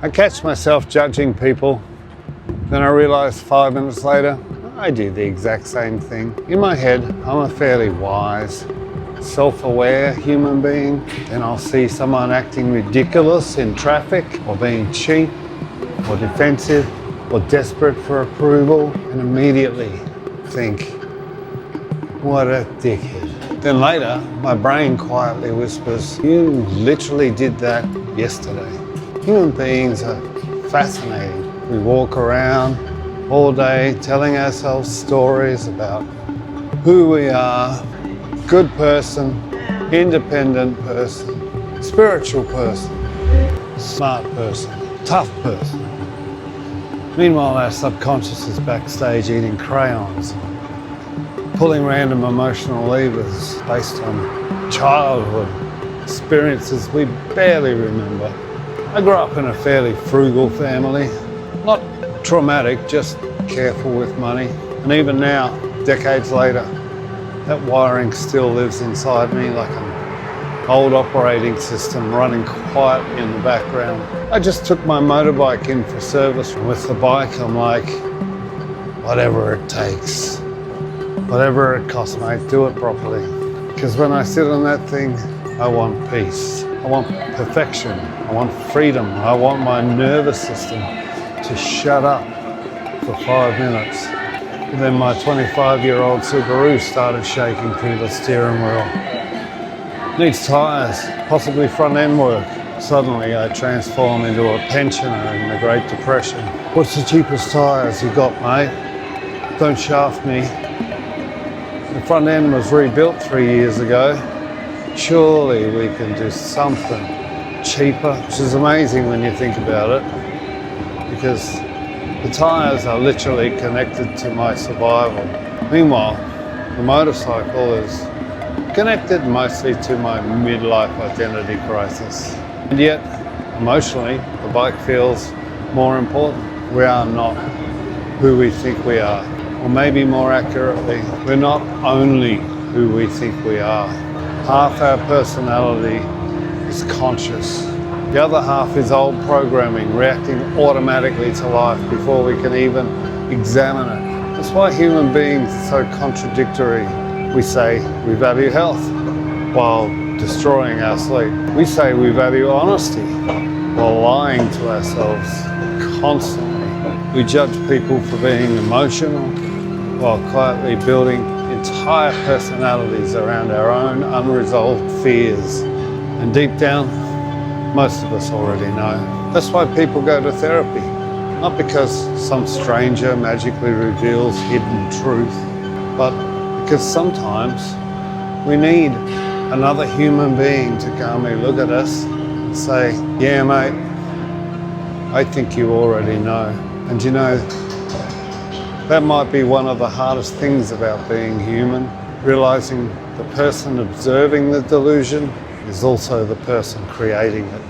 I catch myself judging people, then I realise 5 minutes later, I do the exact same thing. In my head, I'm a fairly wise, self-aware human being, and I'll see someone acting ridiculous in traffic, or being cheap, or defensive, or desperate for approval, and immediately think, what a dickhead. Then later, my brain quietly whispers, you literally did that yesterday. Human beings are fascinating. We walk around all day telling ourselves stories about who we are, good person, independent person, spiritual person, smart person, tough person. Meanwhile, our subconscious is backstage eating crayons, pulling random emotional levers based on childhood experiences we barely remember. I grew up in a fairly frugal family, not traumatic, just careful with money. And even now, decades later, that wiring still lives inside me like an old operating system running quietly in the background. I just took my motorbike in for service, and with the bike I'm like, whatever it takes, whatever it costs, mate, do it properly. Because when I sit on that thing, I want peace, I want perfection, I want freedom, I want my nervous system to shut up for 5 minutes. And then my 25-year-old Subaru started shaking through the steering wheel. Needs tyres, possibly front end work. Suddenly I transform into a pensioner in the Great Depression. What's the cheapest tyres you got, mate? Don't shaft me. The front end was rebuilt 3 years ago. Surely we can do something cheaper, which is amazing when you think about it, because the tyres are literally connected to my survival. Meanwhile, the motorcycle is connected mostly to my midlife identity crisis. And yet, emotionally, the bike feels more important. We are not who we think we are. Or maybe more accurately, we're not only who we think we are. Half our personality is conscious. The other half is old programming, reacting automatically to life before we can even examine it. That's why human beings are so contradictory. We say we value health while destroying our sleep. We say we value honesty while lying to ourselves constantly. We judge people for being emotional while quietly building entire personalities around our own unresolved fears. And deep down, most of us already know. That's why people go to therapy. Not because some stranger magically reveals hidden truth, but because sometimes we need another human being to calmly look at us and say, yeah, mate, I think you already know. And you know, that might be one of the hardest things about being human, realizing the person observing the delusion is also the person creating it.